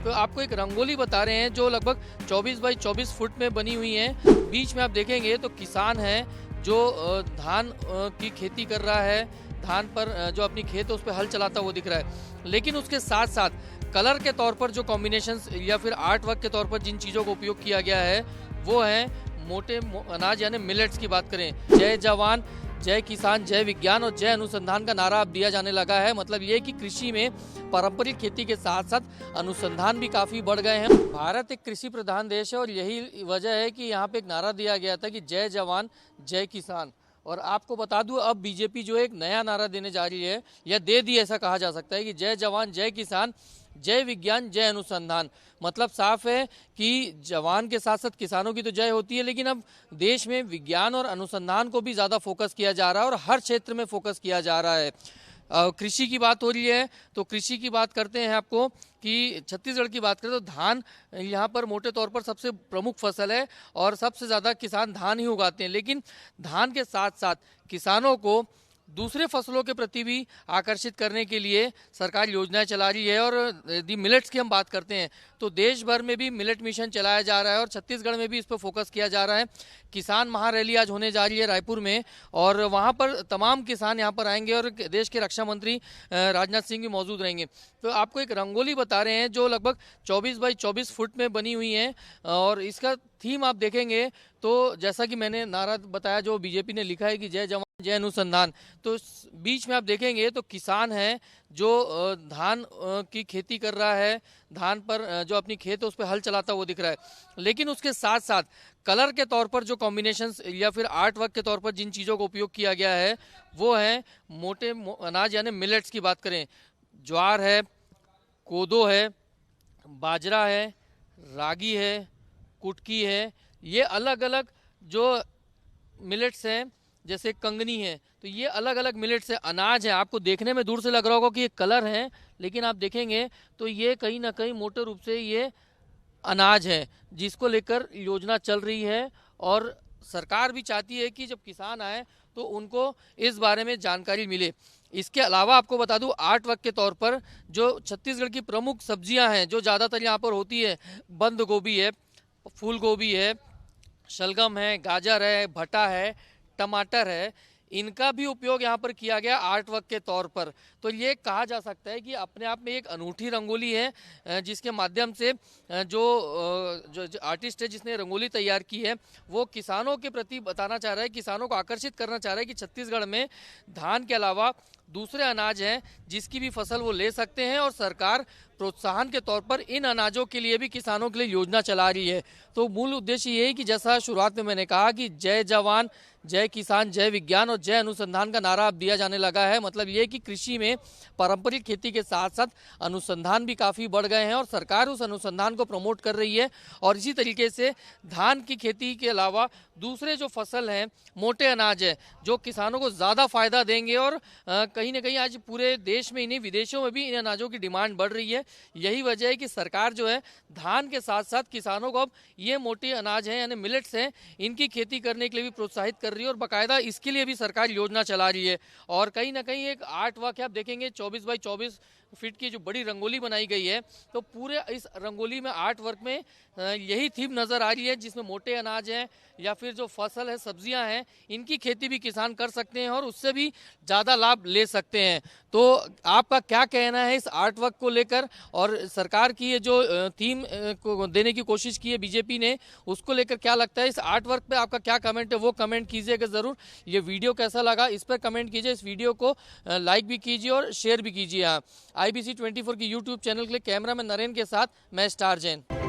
तो आपको एक रंगोली बता रहे हैं जो लगभग 24 बाई 24 फुट में बनी हुई है। बीच में आप देखेंगे तो किसान है जो धान की खेती कर रहा है। धान पर जो अपनी खेत है उस पर हल चलाता हुआ दिख रहा है, लेकिन उसके साथ साथ कलर के तौर पर जो कॉम्बिनेशंस या फिर आर्ट वर्क के तौर पर जिन चीज़ों का उपयोग किया गया है वो है मोटे अनाज यानी मिलेट्स की बात करें। जय जवान, जय किसान, जय विज्ञान और जय अनुसंधान का नारा अब दिया जाने लगा है। मतलब ये कि कृषि में पारंपरिक खेती के साथ साथ अनुसंधान भी काफ़ी बढ़ गए हैं। भारत एक कृषि प्रधान देश है और यही वजह है कि यहाँ पे एक नारा दिया गया था कि जय जवान, जय किसान। और आपको बता दूं अब बीजेपी जो एक नया नारा देने जा रही है, या दे दी ऐसा कहा जा सकता है कि जय जवान, जय किसान, जय विज्ञान, जय अनुसंधान। मतलब साफ है कि जवान के साथ साथ किसानों की तो जय होती है, लेकिन अब देश में विज्ञान और अनुसंधान को भी ज़्यादा फोकस किया जा रहा है और हर क्षेत्र में फोकस किया जा रहा है। कृषि की बात हो रही है तो कृषि की बात करते हैं आपको कि छत्तीसगढ़ की बात करें तो धान यहाँ पर मोटे तौर पर सबसे प्रमुख फसल है और सबसे ज़्यादा किसान धान ही उगाते हैं। लेकिन धान के साथ साथ किसानों को दूसरे फसलों के प्रति भी आकर्षित करने के लिए सरकार योजनाएं चला रही है। और यदि मिलेट्स की हम बात करते हैं तो देश भर में भी मिलेट मिशन चलाया जा रहा है और छत्तीसगढ़ में भी इस पर फोकस किया जा रहा है। किसान महारैली आज होने जा रही है रायपुर में और वहां पर तमाम किसान यहां पर आएंगे और देश के रक्षा मंत्री राजनाथ सिंह भी मौजूद रहेंगे। तो आपको एक रंगोली बता रहे हैं जो लगभग 24 बाई 24 फुट में बनी हुई है और इसका थीम आप देखेंगे तो जैसा कि मैंने नारा बताया जो बीजेपी ने लिखा है कि जय जवान, जय अनुसंधान। तो बीच में आप देखेंगे तो किसान है जो धान की खेती कर रहा है। धान पर जो अपनी खेत है उस पर हल चलाता हुआ दिख रहा है, लेकिन उसके साथ साथ कलर के तौर पर जो कॉम्बिनेशंस या फिर आर्ट वर्क के तौर पर जिन चीज़ों का उपयोग किया गया है वो है मोटे अनाज यानी मिलेट्स की बात करें। ज्वार है, कोदो है, बाजरा है, रागी है, कुटकी है। ये अलग अलग जो मिलेट्स हैं, जैसे कंगनी है, तो ये अलग अलग मिलेट्स है, अनाज है। आपको देखने में दूर से लग रहा होगा कि ये कलर है, लेकिन आप देखेंगे तो ये कहीं ना कहीं मोटे रूप से ये अनाज है जिसको लेकर योजना चल रही है। और सरकार भी चाहती है कि जब किसान आए तो उनको इस बारे में जानकारी मिले। इसके अलावा आपको बता दूं आर्ट वर्क के तौर पर जो छत्तीसगढ़ की प्रमुख सब्जियां हैं जो ज़्यादातर यहाँ पर होती है, बंद गोभी है, फूल गोभी है, शलगम है, गाजर है, भटा है, टमाटर है, इनका भी उपयोग यहाँ पर किया गया आर्ट वर्क के तौर पर। तो ये कहा जा सकता है कि अपने आप में एक अनूठी रंगोली है जिसके माध्यम से जो आर्टिस्ट है जिसने रंगोली तैयार की है वो किसानों के प्रति बताना चाह रहा है, किसानों को आकर्षित करना चाह रहा है कि छत्तीसगढ़ में धान के अलावा दूसरे अनाज हैं जिसकी भी फसल वो ले सकते हैं और सरकार प्रोत्साहन के तौर पर इन अनाजों के लिए भी किसानों के लिए योजना चला रही है। तो मूल उद्देश्य ये है कि जैसा शुरुआत में मैंने कहा कि जय जवान, जय किसान, जय विज्ञान और जय अनुसंधान का नारा अब दिया जाने लगा है। मतलब ये कि कृषि में पारंपरिक खेती के साथ साथ अनुसंधान भी काफ़ी बढ़ गए हैं और सरकार उस अनुसंधान को प्रमोट कर रही है। और इसी तरीके से धान की खेती के अलावा दूसरे जो फसल हैं, मोटे अनाज है, जो किसानों को ज़्यादा फायदा देंगे और कहीं ना कहीं आज पूरे देश में, इन्हीं विदेशों में भी इन अनाजों की डिमांड बढ़ रही है। यही वजह है कि सरकार जो है धान के साथ साथ किसानों को अब ये मोटे अनाज हैं यानी मिलेट्स हैं, इनकी खेती करने के लिए भी प्रोत्साहित कर रही है और बाकायदा इसके लिए भी सरकार योजना चला रही है। और कहीं ना कहीं एक आर्ट वर्क आप देखेंगे 24 बाई 24 फीट की जो बड़ी रंगोली बनाई गई है, तो पूरे इस रंगोली में आर्ट वर्क में यही थीम नज़र आ रही है जिसमें मोटे अनाज हैं या फिर जो फसल है, सब्जियां हैं, इनकी खेती भी किसान कर सकते हैं और उससे भी ज़्यादा लाभ ले सकते हैं। तो आपका क्या कहना है इस आर्ट वर्क को लेकर और सरकार की ये जो थीम को देने की कोशिश की है बीजेपी ने, उसको लेकर क्या लगता है? इस आर्ट वर्क पे आपका क्या कमेंट है वो कमेंट कीजिएगा ज़रूर। ये वीडियो कैसा लगा इस पर कमेंट कीजिए, इस वीडियो को लाइक भी कीजिए और शेयर भी कीजिए। IBC 24 की यूट्यूब चैनल के लिए कैमरा में नरेन के साथ मैं स्टार जैन।